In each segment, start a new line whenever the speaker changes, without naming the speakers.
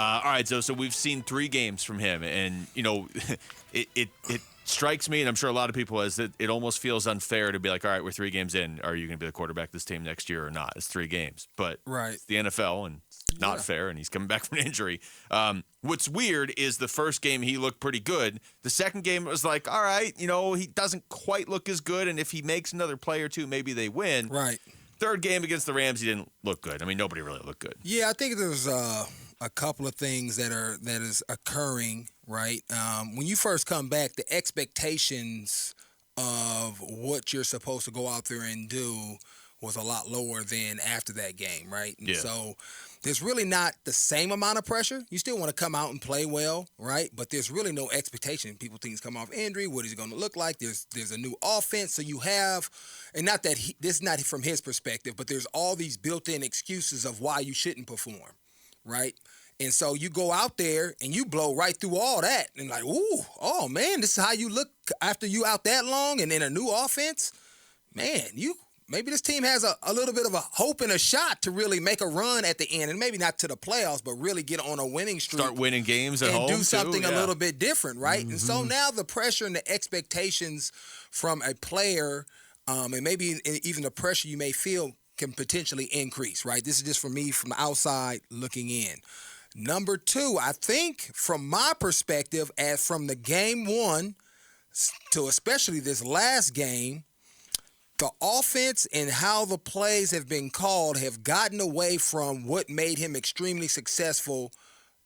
All right, so we've seen 3 games from him, and it strikes me, and I'm sure a lot of people, as it almost feels unfair to be like, all right, we're 3 games in. Are you going to be the quarterback of this team next year or not? It's 3 games, but it's the NFL, and it's not fair, and he's coming back from an injury. What's weird is the first game he looked pretty good. The second game it was like, all right, he doesn't quite look as good, and if he makes another play or two, maybe they win.
Right.
Third game against the Rams, he didn't look good. I mean, nobody really looked good.
Yeah, I think there's a couple of things that is occurring, right? When you first come back, the expectations of what you're supposed to go out there and do was a lot lower than after that game, right? And so there's really not the same amount of pressure. You still want to come out and play well, right? But there's really no expectation. People think he's come off injury. What is he going to look like? There's a new offense. So you have, and not that this is not from his perspective, but there's all these built-in excuses of why you shouldn't perform, right? And so you go out there and you blow right through all that. And like, oh, man, this is how you look after you out that long and in a new offense? Man, maybe this team has a little bit of a hope and a shot to really make a run at the end. And maybe not to the playoffs, but really get on a winning streak.
Start winning games at home,
and do something
too.
a little bit different, right? Mm-hmm. And so now the pressure and the expectations from a player and maybe even the pressure you may feel can potentially increase, right? This is just for me from the outside looking in. Number 2, I think from my perspective, as from the game 1 to especially this last game, the offense and how the plays have been called have gotten away from what made him extremely successful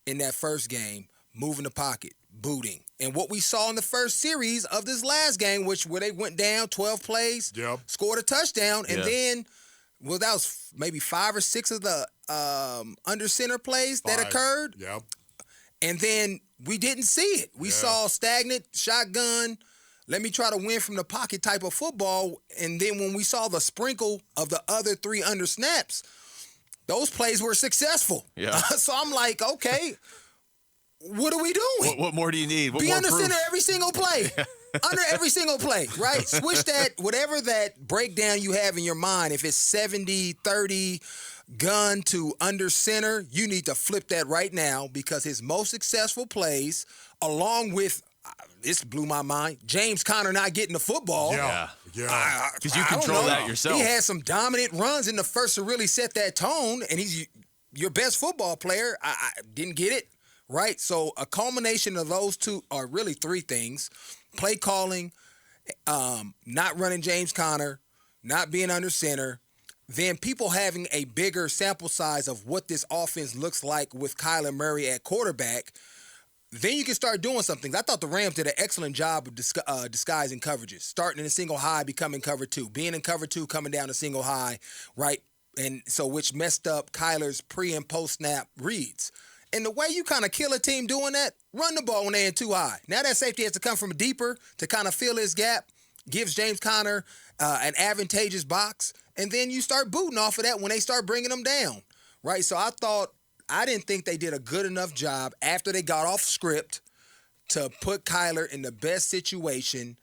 in that first game, moving the pocket, booting. And what we saw in the first series of this last game, where they went down 12 plays, scored a touchdown, and then that was maybe 5 or 6 of the under center plays that occurred.
Yep.
And then we didn't see it. We saw stagnant, shotgun, let me try to win from the pocket type of football. And then when we saw the sprinkle of the other 3 under snaps, those plays were successful.
Yeah.
So I'm like, okay, what are we doing?
What more do you need?
Be under center every single play. Under every single play, right? Switch that, whatever that breakdown you have in your mind, if it's 70-30 gun to under center, you need to flip that right now, because his most successful plays, along with, this blew my mind, James Conner not getting the football.
Yeah.
Because you control that yourself.
He had some dominant runs in the first to really set that tone, and he's your best football player. I didn't get it, right? So a culmination of those 2 are really 3 things. Play calling, not running James Conner, not being under center, then people having a bigger sample size of what this offense looks like with Kyler Murray at quarterback, then you can start doing some things. I thought the Rams did an excellent job of disguising coverages, starting in a single high, becoming cover 2, being in cover 2, coming down to single high, right? And so which messed up Kyler's pre- and post-snap reads. And the way you kind of kill a team doing that, run the ball when they're in too high. Now that safety has to come from deeper to kind of fill his gap, gives James Conner an advantageous box, and then you start booting off of that when they start bringing them down, right? So I didn't think they did a good enough job after they got off script to put Kyler in the best situation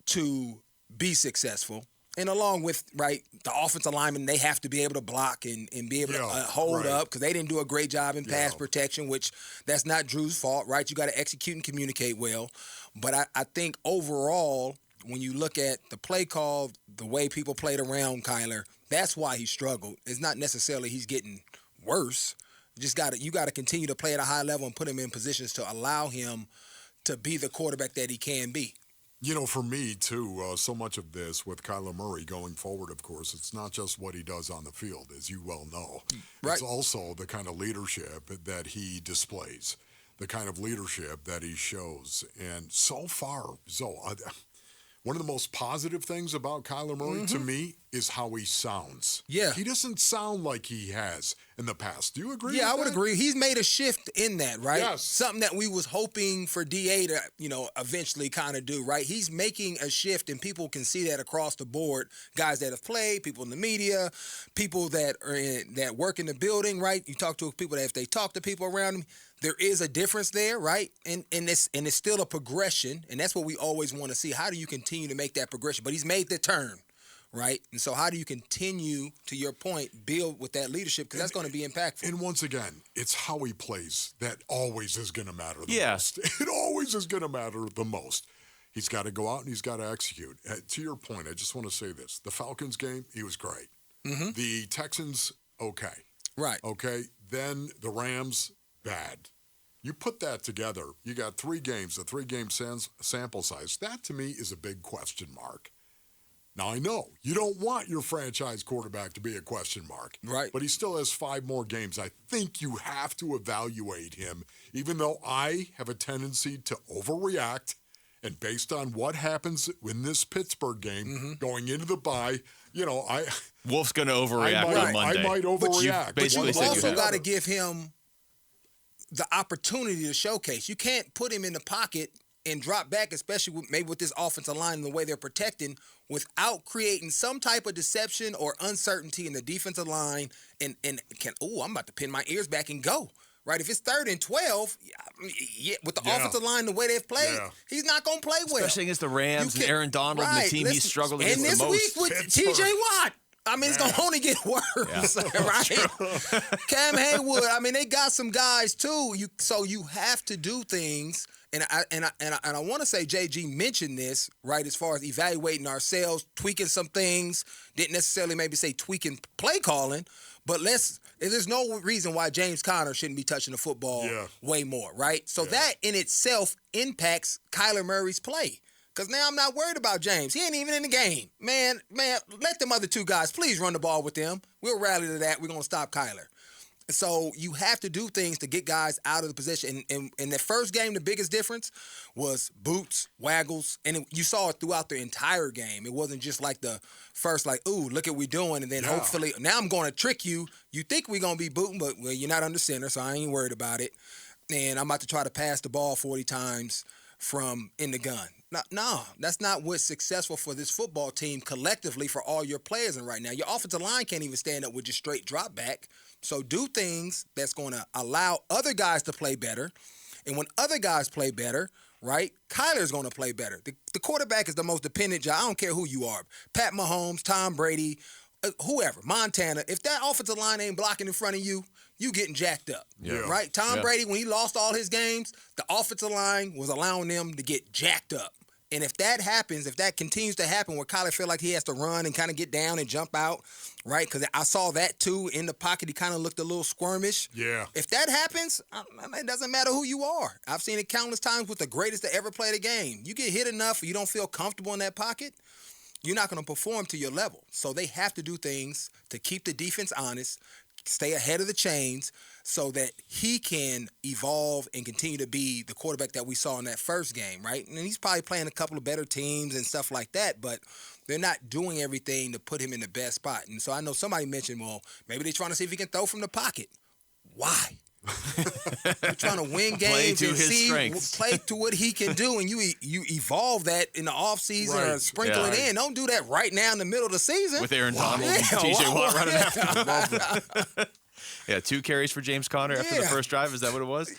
to be successful. And along with, right, the offensive linemen, they have to be able to block and be able to hold up, because they didn't do a great job in pass protection, which that's not Drew's fault, right? You got to execute and communicate well. But I think overall, when you look at the play call, the way people played around Kyler, that's why he struggled. It's not necessarily he's getting worse. You got to continue to play at a high level and put him in positions to allow him to be the quarterback that he can be.
For me, too, so much of this with Kyler Murray going forward, of course, it's not just what he does on the field, as you well know. Right. It's also the kind of leadership that he displays, the kind of leadership that he shows. And so far, one of the most positive things about Kyler Murray, to me, is how he sounds.
Yeah.
He doesn't sound like he has in the past. Do you agree with that?
Yeah, I would agree. He's made a shift in that, right?
Yes.
Something that we was hoping for DA to, eventually kind of do, right? He's making a shift, and people can see that across the board. Guys that have played, people in the media, people that that work in the building, right? You talk to people that if they talk to people around them, there is a difference there, right? And it's still a progression, and that's what we always want to see. How do you continue to make that progression? But he's made the turn, right? And so how do you continue, to your point, build with that leadership? Because that's going to be impactful.
And once again, it's how he plays that always is going to matter the
Yeah.
most. It always is going to matter the most. He's got to go out and he's got to execute. To your point, I just want to say this. The Falcons game, he was great.
Mm-hmm.
The Texans, okay.
Right.
Okay. Then the Rams, bad. You put that together, you got 3 games, a 3-game sample size. That, to me, is a big question mark. Now, I know you don't want your franchise quarterback to be a question mark.
Right.
But he still has 5 more games. I think you have to evaluate him, even though I have a tendency to overreact. And based on what happens in this Pittsburgh game, going into the bye,
Wolf's going to overreact on Monday.
I might overreact.
But you
Basically
also got to give him the opportunity to showcase. You can't put him in the pocket and drop back, especially maybe with this offensive line and the way they're protecting, without creating some type of deception or uncertainty in the defensive line. I'm about to pin my ears back and go. Right? If it's 3rd and 12, with the offensive line the way they've played, he's not going to play well.
Especially against the Rams and Aaron Donald and the team he's struggled against the most.
And this week with T.J. Watt. I mean, it's going to only get worse, right? Cam Haywood, I mean, they got some guys, too. So you have to do things. And I want to say JG mentioned this, right, as far as evaluating ourselves, tweaking some things. Didn't necessarily maybe say tweaking play calling, but there's no reason why James Conner shouldn't be touching the football way more, right? So that in itself impacts Kyler Murray's play. Because now I'm not worried about James. He ain't even in the game. Man, let them other 2 guys please run the ball with them. We'll rally to that. We're going to stop Kyler. And so you have to do things to get guys out of the position. And in the first game, the biggest difference was boots, waggles, and you saw it throughout the entire game. It wasn't just like the first, like, ooh, look at what we're doing, and then hopefully, now I'm going to trick you. You think we're going to be booting, but you're not under center, so I ain't worried about it. And I'm about to try to pass the ball 40 times from in the gun. No, that's not what's successful for this football team collectively for all your players. And right now, your offensive line can't even stand up with just straight drop back. So do things that's going to allow other guys to play better. And when other guys play better, right, Kyler's going to play better. The quarterback is the most dependent job. I don't care who you are. Pat Mahomes, Tom Brady, whoever, Montana. If that offensive line ain't blocking in front of you, you getting jacked up, right? Tom Brady, when he lost all his games, the offensive line was allowing them to get jacked up. And if that happens, if that continues to happen where Kyler feel like he has to run and kind of get down and jump out, right? Because I saw that too in the pocket. He kind of looked a little squirmish.
Yeah.
If that happens, it doesn't matter who you are. I've seen it countless times with the greatest to ever play the game. You get hit enough, you don't feel comfortable in that pocket, you're not going to perform to your level. So they have to do things to keep the defense honest, stay ahead of the chains so that he can evolve and continue to be the quarterback that we saw in that first game, right? And he's probably playing a couple of better teams and stuff like that, but they're not doing everything to put him in the best spot. And so I know somebody mentioned, well, maybe they're trying to see if he can throw from the pocket. Why? You're trying to win games play to what he can do, and you evolve that in the offseason or sprinkle it in. Don't do that right now in the middle of the season.
With Aaron Donald and T.J. Watt running after. 2 carries for James Conner after the first drive. Is that what it was?